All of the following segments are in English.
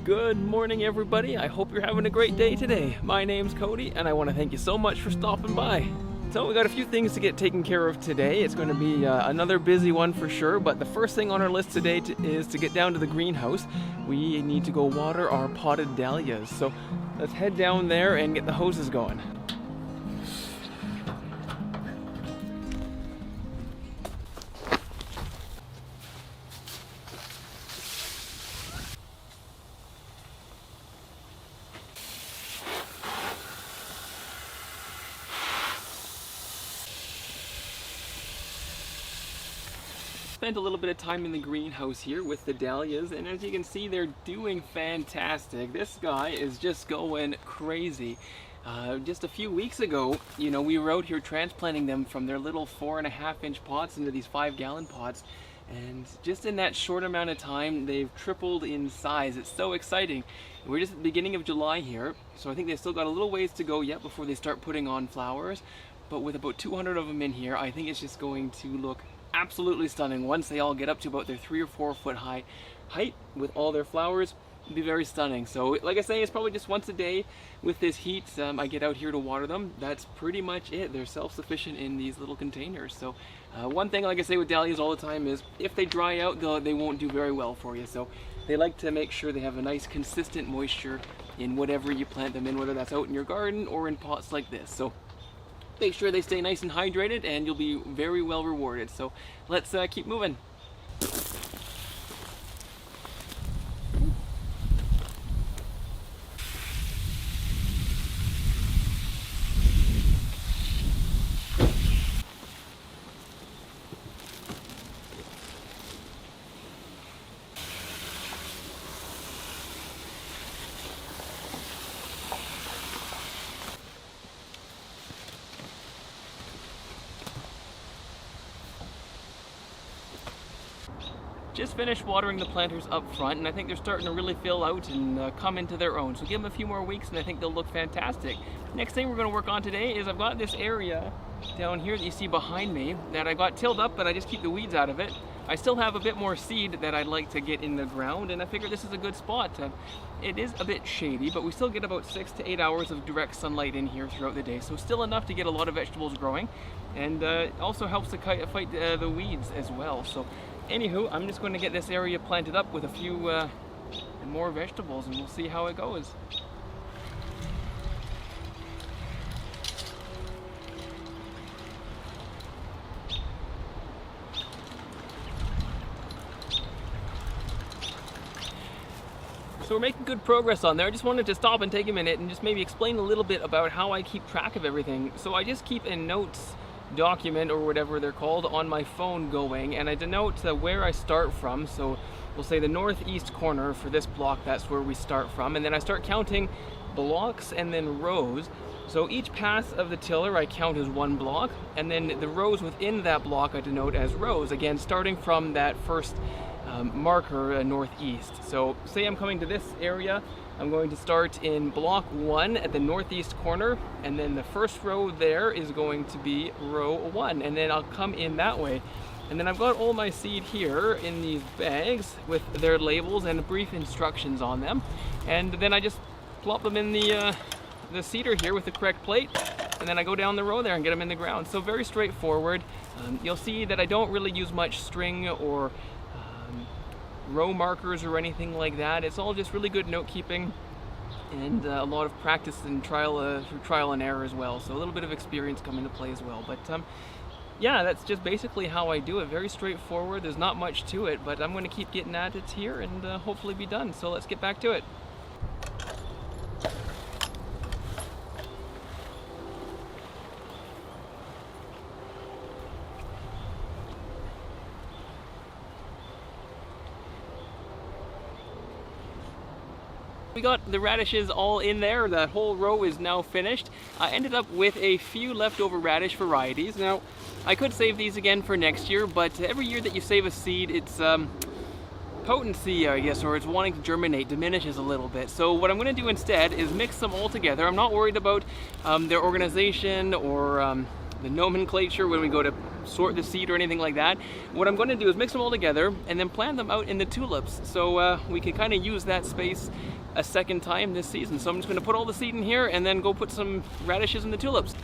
Good morning, everybody. I hope you're having a great day today. My name's Cody, and I want to thank you so much for stopping by. So we got a few things to get taken care of today. It's going to be another busy one for sure, but the first thing on our list today is to get down to the greenhouse. We need to go water our potted dahlias. So let's head down there and get the hoses going. Spent a little bit of time in the greenhouse here with the dahlias, and as you can see, they're doing fantastic. This guy is just going crazy. Just a few weeks ago, we were out here transplanting them from their little 4.5-inch pots into these 5-gallon pots, and just in that short amount of time, they've tripled in size. It's so exciting. We're just at the beginning of July here, so I think they've still got a little ways to go yet before they start putting on flowers. But with about 200 of them in here, I think it's just going to look absolutely stunning. Once they all get up to about their 3 or 4 foot high height with all their flowers, it'll be very stunning. So like I say, it's probably just once a day with this heat. I get out here to water them. That's pretty much it. They're self-sufficient in these little containers. So one thing, like I say with dahlias all the time, is if they dry out, they won't do very well for you. So they like to make sure they have a nice consistent moisture in whatever you plant them in, whether that's out in your garden or in pots like this. So make sure they stay nice and hydrated, and you'll be very well rewarded. So let's keep moving. Just finished watering the planters up front, and I think they're starting to really fill out and come into their own. So give them a few more weeks and I think they'll look fantastic. Next thing we're going to work on today is I've got this area down here that you see behind me that I got tilled up, but I just keep the weeds out of it. I still have a bit more seed that I'd like to get in the ground, and I figure this is a good spot. It is a bit shady, but we still get about 6 to 8 hours of direct sunlight in here throughout the day, so still enough to get a lot of vegetables growing, and it also helps to fight the weeds as well. So anywho, I'm just going to get this area planted up with a few more vegetables, and we'll see how it goes. So we're making good progress on there. I just wanted to stop and take a minute and just maybe explain a little bit about how I keep track of everything. So I just keep a notes document, or whatever they're called, on my phone going, and I denote where I start from. So we'll say the northeast corner for this block, that's where we start from, and then I start counting blocks and then rows. So each pass of the tiller I count as 1 block, and then the rows within that block I denote as rows, again starting from that first marker northeast. So say I'm coming to this area, I'm going to start in block 1 at the northeast corner, and then the first row there is going to be row 1, and then I'll come in that way. And then I've got all my seed here in these bags with their labels and brief instructions on them, and then I just plop them in the seeder here with the correct plate, and then I go down the row there and get them in the ground. So very straightforward. You'll see that I don't really use much string or row markers or anything like that. It's all just really good note keeping, and a lot of practice and trial and error as well. So a little bit of experience come into play as well. But yeah, that's just basically how I do it. Very straightforward. There's not much to it, but I'm going to keep getting at it here and hopefully be done. So let's get back to it. We got the radishes all in there. That whole row is now finished. I ended up with a few leftover radish varieties. Now, I could save these again for next year, but every year that you save a seed, its potency, I guess, or its wanting to germinate diminishes a little bit. So what I'm going to do instead is mix them all together. I'm not worried about their organization or nomenclature when we go to sort the seed or anything like that. What I'm going to do is mix them all together and then plant them out in the tulips, so we can kind of use that space a second time this season. So I'm just going to put all the seed in here and then go put some radishes in the tulips.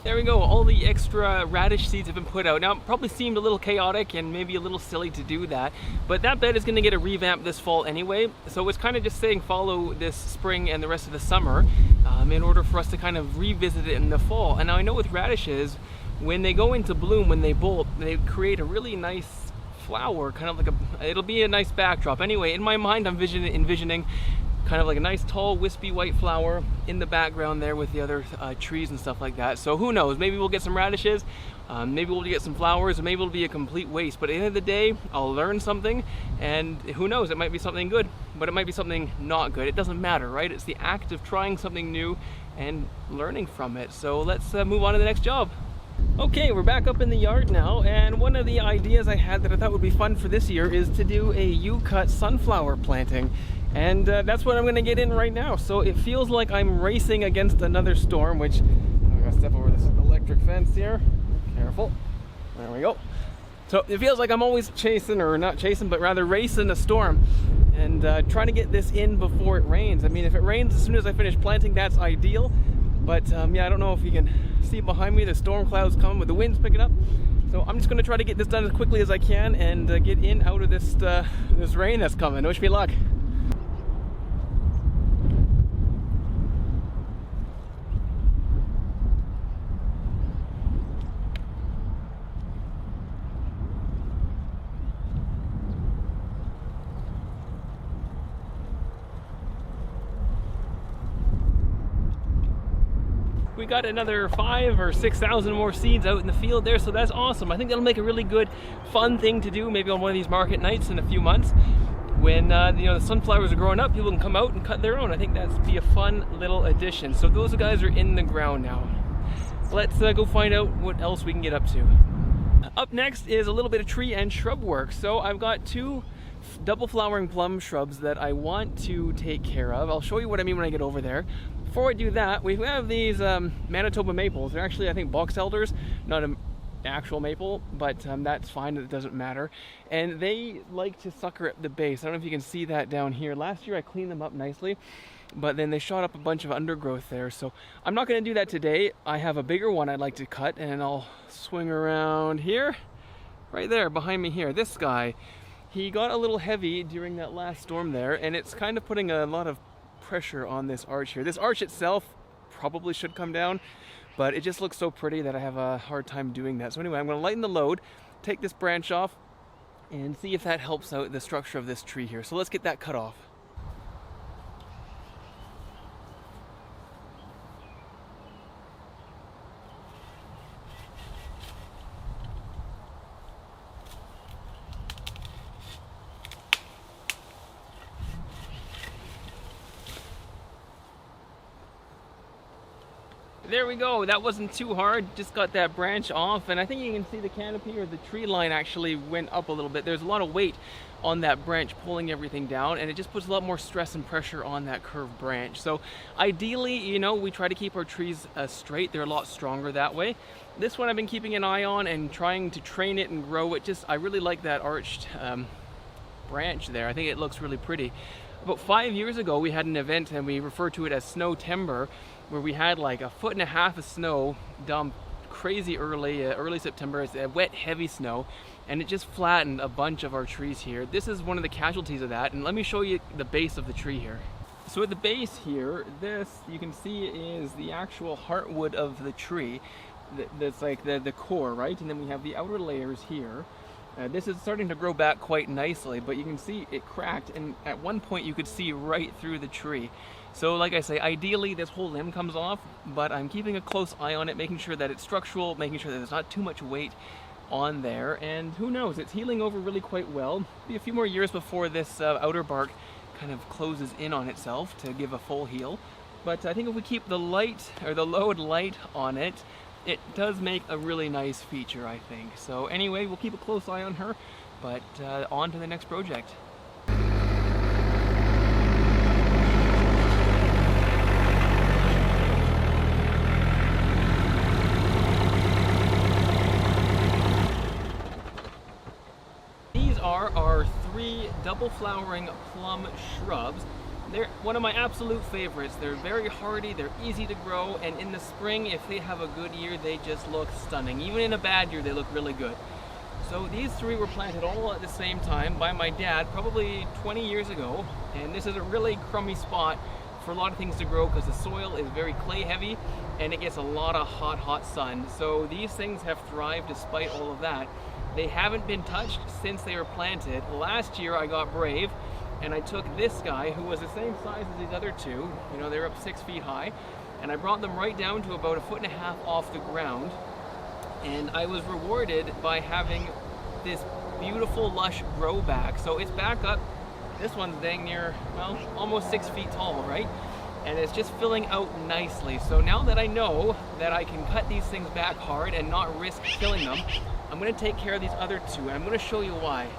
There we go, all the extra radish seeds have been put out. Now, it probably seemed a little chaotic and maybe a little silly to do that, but that bed is going to get a revamp this fall anyway, so it's kind of just saying follow this spring and the rest of the summer in order for us to kind of revisit it in the fall. And now I know with radishes, when they go into bloom, when they bolt, they create a really nice flower, kind of like it'll be a nice backdrop. Anyway, in my mind, I'm envisioning kind of like a nice tall wispy white flower in the background there with the other trees and stuff like that. So who knows, maybe we'll get some radishes, maybe we'll get some flowers, or maybe it'll be a complete waste. But at the end of the day, I'll learn something, and who knows, it might be something good, but it might be something not good. It doesn't matter, right? It's the act of trying something new and learning from it. So let's move on to the next job. Okay, we're back up in the yard now, and one of the ideas I had that I thought would be fun for this year is to do a U-cut sunflower planting. And that's what I'm going to get in right now. So it feels like I'm racing against another storm, which I'm going to step over this electric fence here. Careful. There we go. So it feels like I'm always chasing, or not chasing, but rather racing a storm and trying to get this in before it rains. I mean, if it rains as soon as I finish planting, that's ideal. But yeah, I don't know if you can see behind me, the storm clouds coming with the winds picking up. So I'm just going to try to get this done as quickly as I can and get in out of this rain that's coming. Wish me luck. We got another 5,000 or 6,000 more seeds out in the field there, so that's awesome. I think that'll make a really good, fun thing to do maybe on one of these market nights in a few months. When you know, the sunflowers are growing up, people can come out and cut their own. I think that'd be a fun little addition. So those guys are in the ground now. Let's go find out what else we can get up to. Up next is a little bit of tree and shrub work. So I've got 2 double flowering plum shrubs that I want to take care of. I'll show you what I mean when I get over there. Before I do that, we have these Manitoba maples. They're actually, I think, box elders, not an actual maple, but that's fine, it doesn't matter. And they like to sucker at the base. I don't know if you can see that down here. Last year I cleaned them up nicely, but then they shot up a bunch of undergrowth there. So I'm not going to do that today. I have a bigger one I'd like to cut, and I'll swing around here, right there behind me here. This guy, he got a little heavy during that last storm there, and it's kind of putting a lot of pressure on this arch here. This arch itself probably should come down, but it just looks so pretty that I have a hard time doing that. So anyway, I'm going to lighten the load, take this branch off, and see if that helps out the structure of this tree here. So let's get that cut off. There we go, that wasn't too hard, just got that branch off, and I think you can see the canopy or the tree line actually went up a little bit. There's a lot of weight on that branch pulling everything down, and it just puts a lot more stress and pressure on that curved branch. So ideally, you know, we try to keep our trees straight. They're a lot stronger that way. This one I've been keeping an eye on and trying to train it and grow it. I really like that arched branch there. I think it looks really pretty. About 5 years ago, we had an event, and we refer to it as snow timber, where we had like 1.5 feet of snow dumped crazy early September. It's a wet, heavy snow, and it just flattened a bunch of our trees here. This is one of the casualties of that, and let me show you the base of the tree here. So at the base here, this you can see is the actual heartwood of the tree. That's like the core, right? And then we have the outer layers here. This is starting to grow back quite nicely, but you can see it cracked, and at one point you could see right through the tree. So like I say, ideally this whole limb comes off, but I'm keeping a close eye on it, making sure that it's structural, making sure that there's not too much weight on there, and who knows, it's healing over really quite well. Be a few more years before this outer bark kind of closes in on itself to give a full heal. But I think if we keep the light, or the load light on it, it does make a really nice feature, I think. So anyway, we'll keep a close eye on her, but on to the next project. These are our 3 double flowering plum shrubs. They're one of my absolute favorites. They're very hardy, they're easy to grow, and in the spring, if they have a good year, they just look stunning. Even in a bad year, they look really good. So these 3 were planted all at the same time by my dad, probably 20 years ago, and this is a really crummy spot for a lot of things to grow because the soil is very clay heavy and it gets a lot of hot sun. So these things have thrived despite all of that. They haven't been touched since they were planted. Last year I got brave and I took this guy, who was the same size as these other 2, you know, they're up 6 feet high, and I brought them right down to about 1.5 feet off the ground, and I was rewarded by having this beautiful lush grow back. So it's back up, this one's dang near, well, almost 6 feet tall, right? And it's just filling out nicely. So now that I know that I can cut these things back hard and not risk killing them, I'm gonna take care of these other 2, and I'm gonna show you why.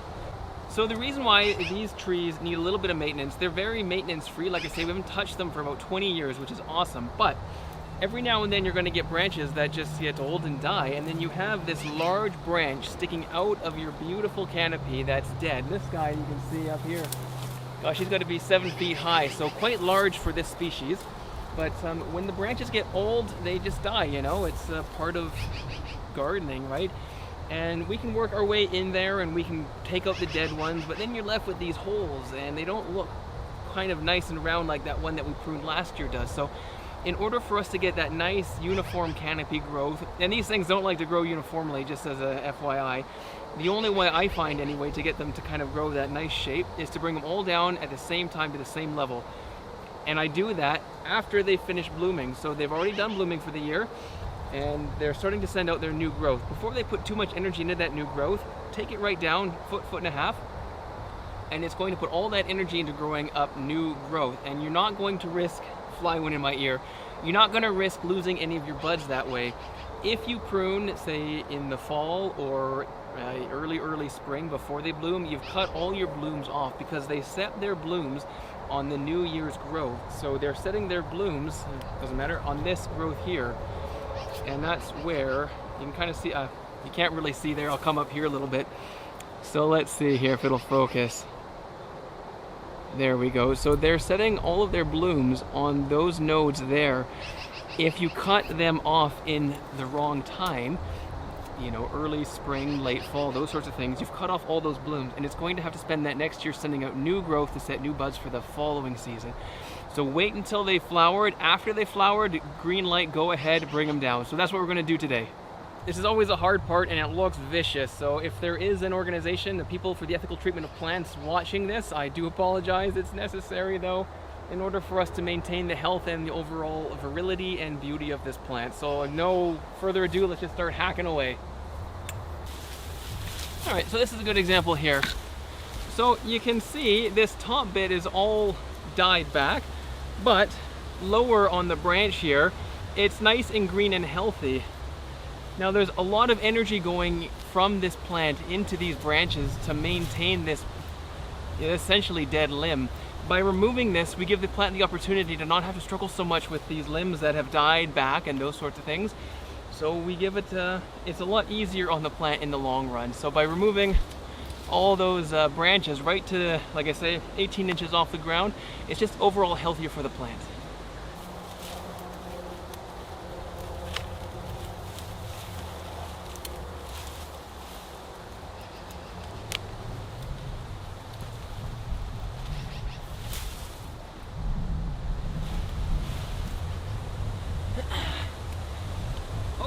So the reason why these trees need a little bit of maintenance, they're very maintenance free. Like I say, we haven't touched them for about 20 years, which is awesome. But every now and then you're going to get branches that just get old and die. And then you have this large branch sticking out of your beautiful canopy that's dead. This guy you can see up here, gosh, he's got to be 7 feet high. So quite large for this species. But when the branches get old, they just die, you know. It's part of gardening, right? And we can work our way in there and we can take out the dead ones, but then you're left with these holes and they don't look kind of nice and round like that one that we pruned last year does. So in order for us to get that nice uniform canopy growth, and these things don't like to grow uniformly, just as a FYI, the only way I find anyway to get them to kind of grow that nice shape is to bring them all down at the same time to the same level. And I do that after they finish blooming. So they've already done blooming for the year, and they're starting to send out their new growth. Before they put too much energy into that new growth, take it right down, 1.5 feet, and it's going to put all that energy into growing up new growth. And you're not going to risk, fly one in my ear, you're not going to risk losing any of your buds that way. If you prune, say in the fall or early spring before they bloom, you've cut all your blooms off because they set their blooms on the new year's growth. So they're setting their blooms, doesn't matter, on this growth here. And that's where you can kind of see, you can't really see there, I'll come up here a little bit. So let's see here if it'll focus. There we go. So they're setting all of their blooms on those nodes there. If you cut them off in the wrong time, you know, early spring, late fall, those sorts of things, you've cut off all those blooms, and it's going to have to spend that next year sending out new growth to set new buds for the following season. So wait until they flowered. After they flowered, green light, go ahead, bring them down. So that's what we're going to do today. This is always a hard part and it looks vicious. So if there is an organization, the people for the ethical treatment of plants watching this, I do apologize. It's necessary though, in order for us to maintain the health and the overall virility and beauty of this plant. So no further ado, let's just start hacking away. All right, so this is a good example here. So you can see this top bit is all died back, but lower on the branch here, it's nice and green and healthy. Now there's a lot of energy going from this plant into these branches to maintain this essentially dead limb. By removing this, we give the plant the opportunity to not have to struggle so much with these limbs that have died back and those sorts of things. So we give it, it's a lot easier on the plant in the long run. So by removing all those branches right to, like I say, 18 inches off the ground, it's just overall healthier for the plant.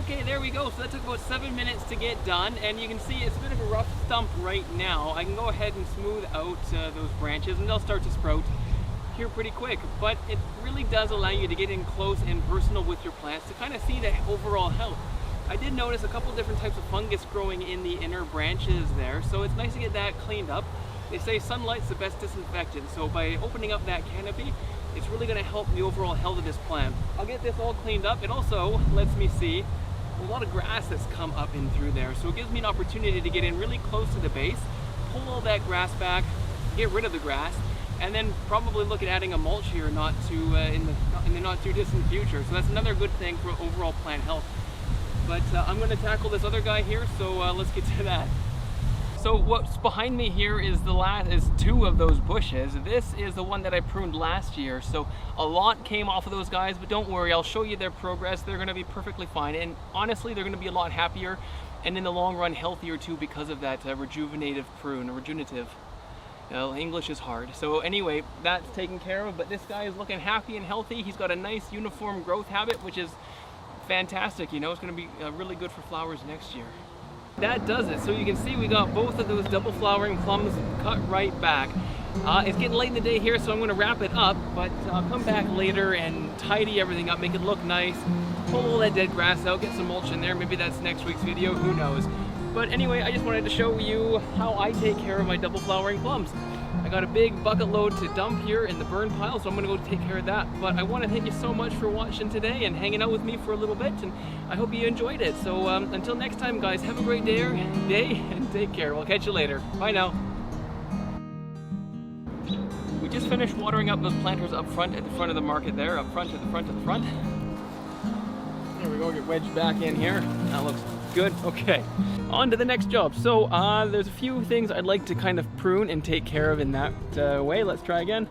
Okay, there we go. So that took about 7 minutes to get done, and you can see it's a bit of a rough stump right now. I can go ahead and smooth out those branches and they'll start to sprout here pretty quick, but it really does allow you to get in close and personal with your plants to kind of see the overall health. I did notice a couple different types of fungus growing in the inner branches there, so it's nice to get that cleaned up. They say sunlight's the best disinfectant, so by opening up that canopy, it's really going to help the overall health of this plant. I'll get this all cleaned up. It also lets me see a lot of grass that's come up in through there, so it gives me an opportunity to get in really close to the base, pull all that grass back, get rid of the grass, and then probably look at adding a mulch here in the not too distant future. So that's another good thing for overall plant health. But I'm going to tackle this other guy here, so let's get to that. So what's behind me here is two of those bushes. This is the one that I pruned last year, so a lot came off of those guys, but don't worry, I'll show you their progress. They're going to be perfectly fine, and honestly they're going to be a lot happier and in the long run healthier too because of that rejuvenative prune, or rejuvenative. English is hard. So anyway, that's taken care of, but this guy is looking happy and healthy. He's got a nice uniform growth habit, which is fantastic. You know, it's going to be really good for flowers next year. That does it. So you can see we got both of those double flowering plums cut right back. It's getting late in the day here, so I'm going to wrap it up, but I'll come back later and tidy everything up, make it look nice, pull all that dead grass out, get some mulch in there. Maybe that's next week's video, who knows. But anyway, I just wanted to show you how I take care of my double flowering plums. I got a big bucket load to dump here in the burn pile, so I'm gonna go take care of that. But I want to thank you so much for watching today and hanging out with me for a little bit, and I hope you enjoyed it. So until next time, guys, have a great day and take care. We'll catch you later. Bye now. We just finished watering up those planters up front at the front of the market there, up front at the front of the front. There we go, get wedged back in here. That looks good. Okay, on to the next job. So there's a few things I'd like to kind of prune and take care of in that way. Let's try again.